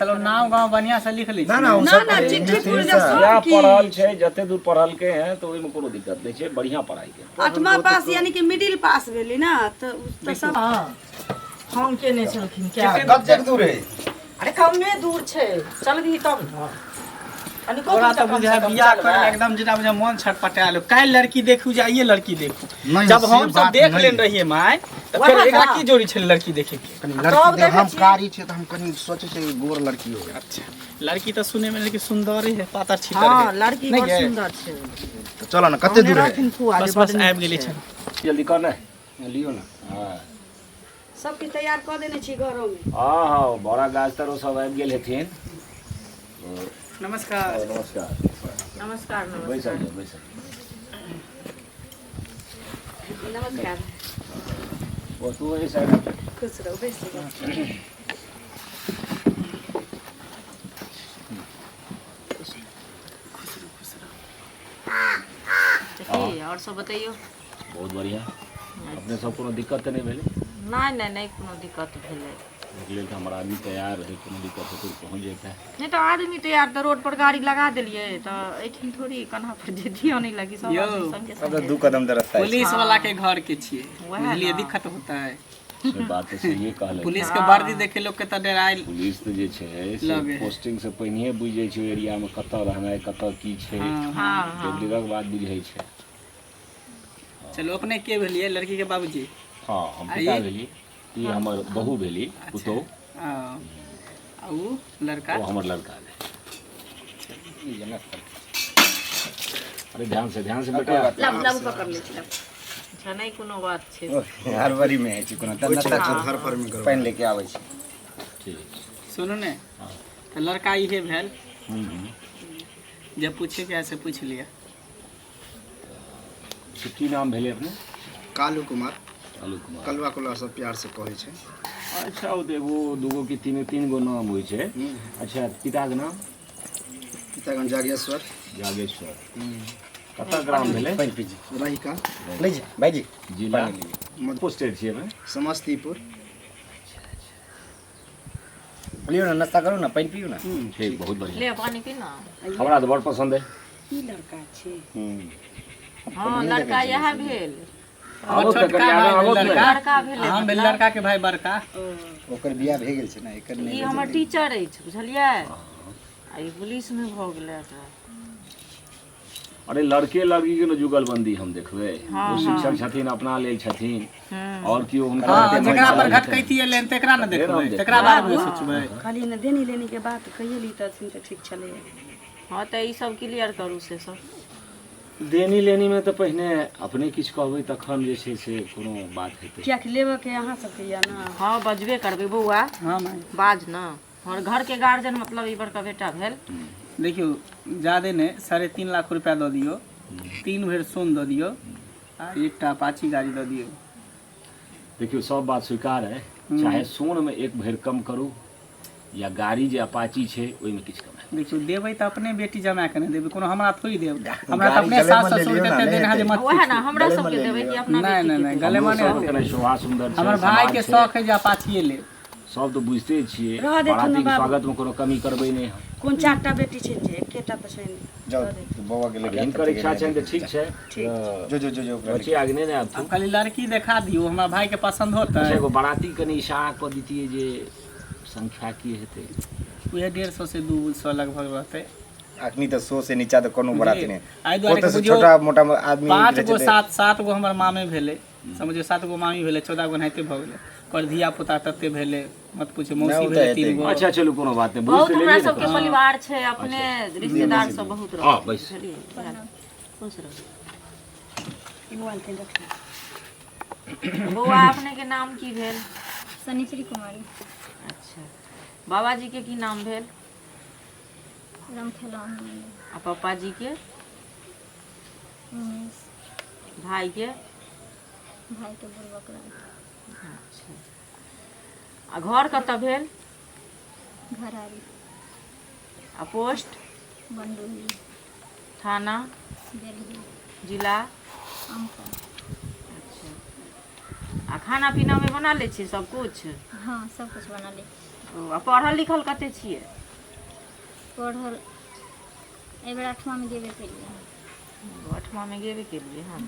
मतलब नाम गांव बढ़िया से लिख ली ना ना चिट्ठी क्या पढ़ल छे जते दूर पढ़ल के हैं तो ओइमे कोनो दिक्कत नहीं छे बढ़िया पढ़ाई के 8वां पास यानी कि मिडिल पास भेली ना तो सब हम केने छलखिन क्या कब तक दूर है अरे कमे दूर छे चल भी तब न तोरा तो बुझा बियाह करे एकदम जेटा मुझे मन छटपटायल काल लड़की देखू जाइए लड़की देखू जब हम सब देख लेन रहिए माय तो फिर एकरा की जोड़ी छे लड़की देखे के लड़की हम कारी छे तो हम कनी सोचे छे गोर लड़की हो। अच्छा लड़की तो सुने में कि सुंदर है पातर छितर हां है लड़की बहुत सुंदर छे तो चलो ना कते दूर है बस बस आबि गेली छे जल्दी कर ना लियो ना हां सब की तैयार कर देने छी घरों में। हां हां बड़ा गाछ तरो सब आबि गेल हेथिन। नमस्कार नमस्कार नमस्कार बैसा बैसा नमस्कार वो तू ऐसा है खुश रहो बैस जाओ। और सब बताइयो बहुत बढ़िया अपने सब कोनो दिक्कत नहीं भेले नहीं कोनो दिक्कत भेले निकले तो हमारा आदमी तैयार है कोनो दिक्कत हो तो पहुंच जाता है नहीं तो आदमी तो यार तो रोड पर गाड़ी लगा दिलिए तो एठिन थोड़ी कन्हा पर जेदियो नहीं लगी सब आदमी संगे सब 2 कदम तो रास्ता है पुलिस वाला के घर के छिए बुझलिए दिक्कत होता है से बात तो सही कहले पुलिस के वर्दी देखे लोग के त डराइल पुलिस तो जे छे से पोस्टिंग से पहले बुझ जाय छै एरिया में कत रहनाय कत की छै हां जल्दीक बात बुझै छै। चलो अपने के भेलिए लड़की के बाबूजी हां हम पिता भेली ई हमर बहू भेली पुतो आ उ लड़का वो हमर लड़का है। अरे ध्यान से बेटा लब पकड़ ले छी अच्छा नहीं कोनो बात छे हर बारी में है छी कोनो तन्नता घर पर में करो पहन लेके आवे छी ठीक सुनो ने तो लड़का इहे भेल जब पूछे के ऐसे पूछ लिया की नाम भेले अपने कालू कुमार कलवा कलवा सब प्यार से कहै छै। अच्छा वो एगो दूगो की तीन गो नाम होय छै। अच्छा पिता के नाम पिता का जागेश्वर कता ग्राम भेले पैनपीजी रही का ले जी भाई जी जिला पोस्टेड छियै में समस्तीपुर लियो ना नाश्ता करू ना पानी पियो ना ठीक बहुत बढ़िया ले पानी पी ना हमरा तो बहुत पसंद है ई लड़का छे हां लड़का यह भेल लड़का भेल हम भेल लड़का के भाई बड़का ओकर बियाह भ गेल छै ना एकर ई हमर टीचर अछि बुझलियै आ ई पुलिस में भ गेलै त अरे लड़के लड़की के जुगलबंदी हम देखबे वो शिक्षक छथिन अपना लेल छथिन और कियो हुनका जेकरा पर घटकैती लेन तेकरा न देखबै तेकरा बारे में सोचबै खाली न देनी लेनी के बात कहिए ली त ठीक चले। हां त ई सब क्लियर करू से सब देनी लेनी में तो पहले अपने किछ कहबै तखन जे छै से कोनो बात हेतै क्या लेबे के अहाँ सब के या ना हां बजबे करबै बौआ हां मां बाज ना और घर के गार्जियन मतलब ई बड़का बेटा भेल देखियो ज्यादा ने 3.5 लाख रुपया दो दियो 3 भर सोन दो दियो आ एकटा अपाची गाड़ी दो दियो। देखियो सब बात स्वीकार है चाहे सोन में एक भर कम करू या गाड़ी जे अपाची छै ओइ में किछ कम है देखियो देबै त अपने बेटी जमा के देबै कोनो हमरा थोड़ी देब हमरा त अपने सास ससुर देते देन हां जे मत ओहे ना हमरा सब के देबै कि अपना नहीं गले माने कने शोभा सुंदर हमर भाई के शौक है जे अपाची ले सब तो बुझते छियै बाराती के स्वागत में कोनो कमी करबै नहीं कोन चारटा बेटी छै जे एकेटा त छै जाओ बाबा के लेके इनकर इच्छा छै त ठीक छै जो बच्चे आगे नहीं आब अब खाली लड़की देखा दियो हमरा भाई के पसंद होता है एगो बाराती कनी इशारा क दितिए जे संख्या की हेतै उहे 150 से 200 लगभग रहते अखनी तो 100 से नीचा तो कोनो बाराती नहीं आइ दुआरे तो छोटा मोटा आदमी 5 गो 7 गो हमर मामे भेले समझियो 7 गो मामी भेले 14 गो नाइते भ गेले कर धिया पुता तते भेले मत पूछे मौसी भेले 3 गो। अच्छा चलो कोनो बात नहीं बहुत हमरा सब के परिवार छै अपने रिश्तेदार सब बहुत रह हां बस खुश रहो मोबाइल के रख बौआ अपने के नाम की भेल सनीश्री कुमारी अच्छा बाबा जी के की नाम भेल रामखेला आ पापा जी के उमेश भाई के भाई के बुलबक राय अच्छा आ घर कतऽ भेल घरारी आ पोस्ट बंडोली थाना बेलही जिला अमका। अच्छा आ खाना पीना में बना ले छी सब कुछ हाँ सब कुछ बना ले। आ पढ़ल लिखल कते छियै? पढ़ल एबर 8वां में गेबे केलिए। 8वां में गेबे केलिए हम।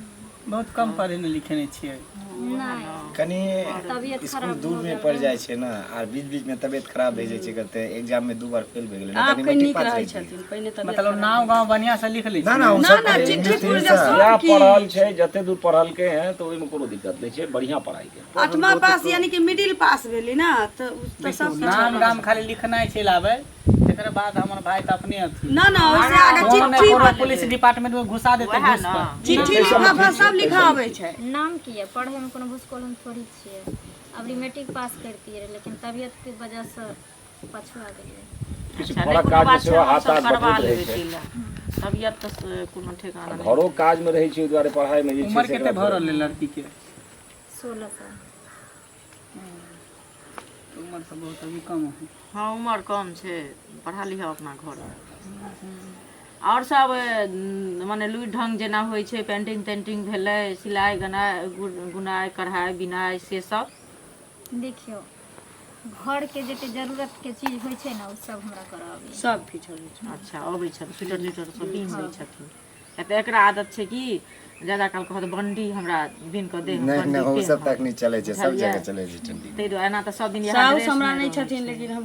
बहुत कम पढ़े लिखे नहीं छियै। नहीं कनी तबियत स्कूल खराब दूर हो में गेल। पड़ जाए छे ना, और बीच बीच में तबियत खराब भए जाए छे, कहते एग्जाम में 2 बार फेल भए गेलै, आप कनी कहीं मैट्रिक नीक पास रहै रही छथिन पहिने तबियत मतलब नाम गांव बढ़िया से लिख ली ना ना ना ना चिट्ठी पुर जा या सब की पढ़ल छै, जते दूर पढ़ल के हैं तो ओहिमे कोनो दिक्कत नहीं छै, बढ़िया पढ़ाई के। 8वां पास यानी कि मिडिल पास भेली ना तो सब नाम गाम खाली लिखनाइ छै लाबै, एकर बाद हमर भाई त अपने अथी ना ना ओइसे आगे कोनो चिट्ठी कोनो पुलिस डिपार्टमेंट में घुसा देते वएह घुस ना। पर। चिट्ठी लिखा सब लिखाबै छै। नाम की है पढ़े में कोनो भूसकोल में थोड़ी छिए। अबरी मैट्रिक पास करती रहे लेकिन तबियत के वजह से पछुआ गेलिए। किछु अच्छा, फरक नहीं, काज कोनो में सेहो बात हाथ छै, हम हाथ सब करवा बटबैत रहै लेबै छै। तिला। तबियत तो कोनो ठेकाना नहीं। घरो काज में रहै छै, ओहि दुआरे पढ़ाई में जे छै उम्र से केते एकरा भऽ रहल है लड़की के? 16 साल। उम्र सब बहुत अभी कम है। हाँ उम्र कम छै, पढ़ा लिह अपना घर में। और सब माने लुरि ढंग जेना होइ छै, पेंटिंग तेंटिंग भेलै, सिलाई गुनाई कढ़ाई बिनाई से सब? देखियो घर के जते जरूरत के चीज होइ छै ना, उ सब हमरा कराबे। सब फीचर छै। अच्छा अबै छथिन, स्वेटर ट्वेटर सब बीन दै छथिन। तऽ एकरा आदत छै कि ज्यादा काल कहत बंडी हमरा बीन कऽ दे। नहीं नहीं वो सब तक नहीं चले छे, सब जगह चले छे ठंडी। ताहि दुआरे एना तऽ सब दिन इएह साउस ड्रेस हमरा में नहीं रहै छथिन छै। लेकिन हम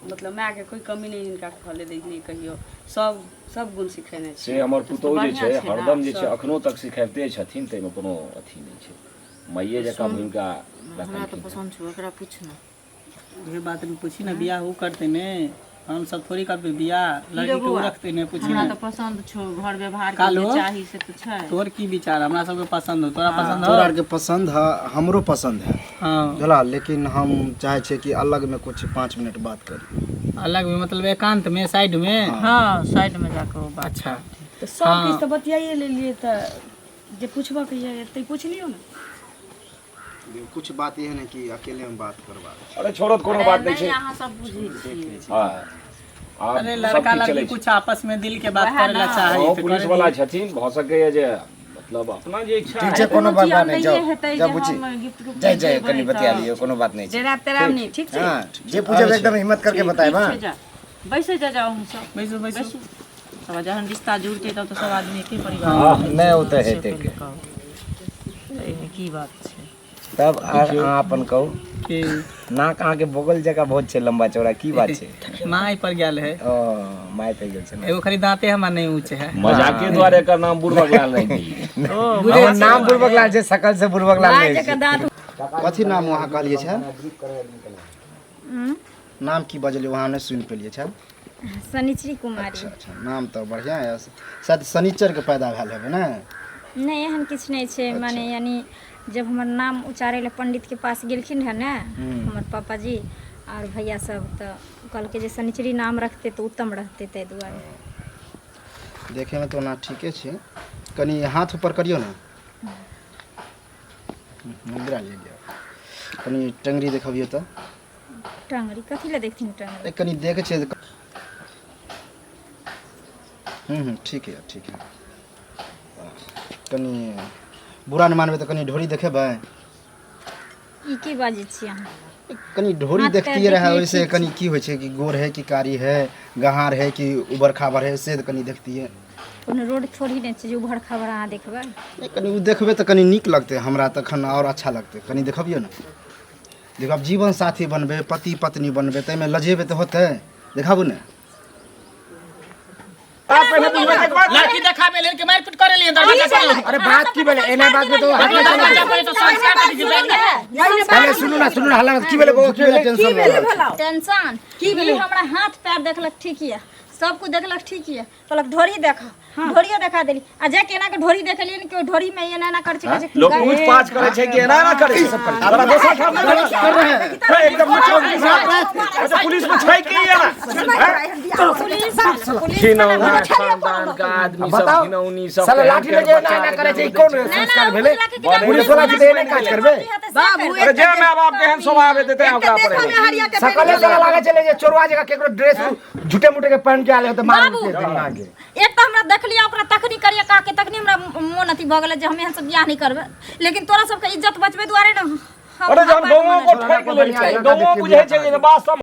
मतलब माय के कोई कमी नहीं इनका खले दै नहीं कहियो, सब गुण सिखेने से छै। हमर पुतौह जे छै बढ़िया छै हरदम ने, जे छै अखनो तक सिखाइते छथिन, ताहिमे कोनो अथी नहीं छै। मैये जकाँ भूमिका हमरा तऽ रखलखिन। पसंद छौ, एकरा पूछ ना। ये बात भी पूछी ना, बियाह वो करते ने, हम सब थोड़ी करबे बियाह, लड़की के वो रखते ने, पूछी हमरा ना तऽ पसंद छौ, घर व्यवहार के कालो? जे चाही से तऽ छै। तोर की विचार? हमरा सबके पसंद हो, तोरा पसंद तोरा हो? आर के पसंद है, हमरो पसंद है हाँ चला, लेकिन हम चाहे छे कि अलग में कुछ 5 मिनट बात करी। अलग में मतलब एकांत में, साइड में? हाँ साइड में जाकर वो बात। अच्छा तो सब किछ तो बतियाइए ले लिए त जे पूछबा के ये त पूछ लियो ना। कुछ बात ये है ना कि अकेले में बात करवा। अरे छोड़ो कोनो बात नहीं नहीं छै। अहाँ सब बुझै छियै। हाँ आब अरे सब लड़का चीज चलै लड़की छै। कुछ आपस में दिल के बात वएह करे ला ना। चाहे हाँ, तो पुलिस करे वाला दी। छथिन, भऽ सकैए जे मतलब अपना जे इच्छा ठीक है। छै, कोनो बात नहीं, नहीं जाओ हेतै जा जे बुझी हम गिफ्ट गुफ्ट जाए जाए देबै कनी तऽ बतिया लियो, कोनो बात नहीं छै। डेरा तेरा नहीं ठीक छै। हां जे पूछब एकदम हिम्मत करके बताएब। ठीक हां छै, जा बैसे जा जाओ हम सब बैसो बैसो। बैसू। सब जहन रिश्ता जुड़तै तब तऽ सब आदमी एके परिवार हाँ, में नहीं, वो तो से हेतै पहिले के। कहू। एहिमे की बात छै? तब अहाँ अपन कहू, कि नाक अहाँ के बगल जगह बहुत छै, लंबा चौड़ा, की बात छै? माई पर गेल है, ओ माय पे गेल छै ना। एगो खाली दांते हमरा नहीं ऊंचे है। मजाके द्वारे एकर नाम बुढ़बक लाल नहीं दी। हमर नाम बुर्बक लाल छै, सकल से बुर्बक लाल माय नहीं जका छै। दांत कथी नाम वहाँ कहलिए छे? नाम की बजलिए वहाँ नहीं सुन पेलिए छे? शनिचरी कुमारी। अच्छा नाम तो बढ़िया है, शायद शनिचर के पैदा भेल हेबे ना? नहीं एहन किछ नहीं छे, माने यानी जब हमर नाम उचारे ला पंडित के पास गेलखिन है ना हमर पापा जी और भैया सब, तो कहलके जे शनिचरी नाम रखते तो उत्तम रहते, ताहि दुआरे। देखे में तो ना ठीके छे, कनी हाथ ऊपर करियो ना। मुद्रा ले लियो, कनी टंगरी देखबियो तो। टंगरी कथी ला देखथिन टंगरी? कनी देखे छे। ठीक है ठीक है। कनी बुरा नहीं मानबे तो कनी ढोरी देखेबै। ई की बाजै छी अहाँ? कनी ढोरी हाँ, देखतिए रहे, देखिए, वैसे ठीक कनी की होइ छै कि गोर है कि कारी है, गहार है कि उबर खाबर है, से कनी देखतिए। कोनो रोड थोड़ी नहीं छै जे उभड़ खबर अहाँ देखबै। नहीं, कनी उ देखबे तो कनी नीक लगते, हमरा तखन और अच्छा लगते। कनी देखबियो ना। देखो अब जीवन साथी बनबे, पति पत्नी बनबे, तैमे लजेबे तो होते। देखाबू ना। लड़की देखाबे लेके मारपीट करे लिए दरवाजा खोल। अरे बात की भेले? एना बात में तो दरवाजा खोल तो संस्कार के बैठ। पहले सुनू ना हल्ला की भेले? बो की भेले? टेंशन ले टेंशन की भेलै? हमरा हाथ पैर देखलक ठीक ये, सब कुछ देखलक ठीक ये, कहलक ढोरी देखा, ढोरियो देखा देली। आ जे केना के ढोरी देखलिए कि ढोरी में ये ना कर छै लोग पूछ पाछ करे छै कि एना ना करे छै सब करे। अरे दोसर ठाम कर रहे हैं एकदम मचो के साथ। अच्छा पुलिस में छै कि ये ना? पुलिस खिनौना खानदान का आदमी सब खिनौनी सब साला लाठी लगे ना करे छै, कौन संस्कार भेले? पुलिस वाला जी देने काज करबे। बाबू अरे जे माय बाप केहन स्वभाव है देते ओकरा पर हरिया के सकले साला लागे चले जे चोरवा जगह केकरो ड्रेस झूठे मूठे के पहन के आले तो मार के दिन आगे। एक तो हमरा देख लिया ओकरा तखनी करिया का के तखनी हमरा मोन अथी भ गेलै जे हम एहन सब बियाह नहीं करबे, लेकिन तोरा सबके इज्जत बचबे दुआरे न। अरे जब गाँव को ठोक ले छै, गाँव बुझे छै जे बात सब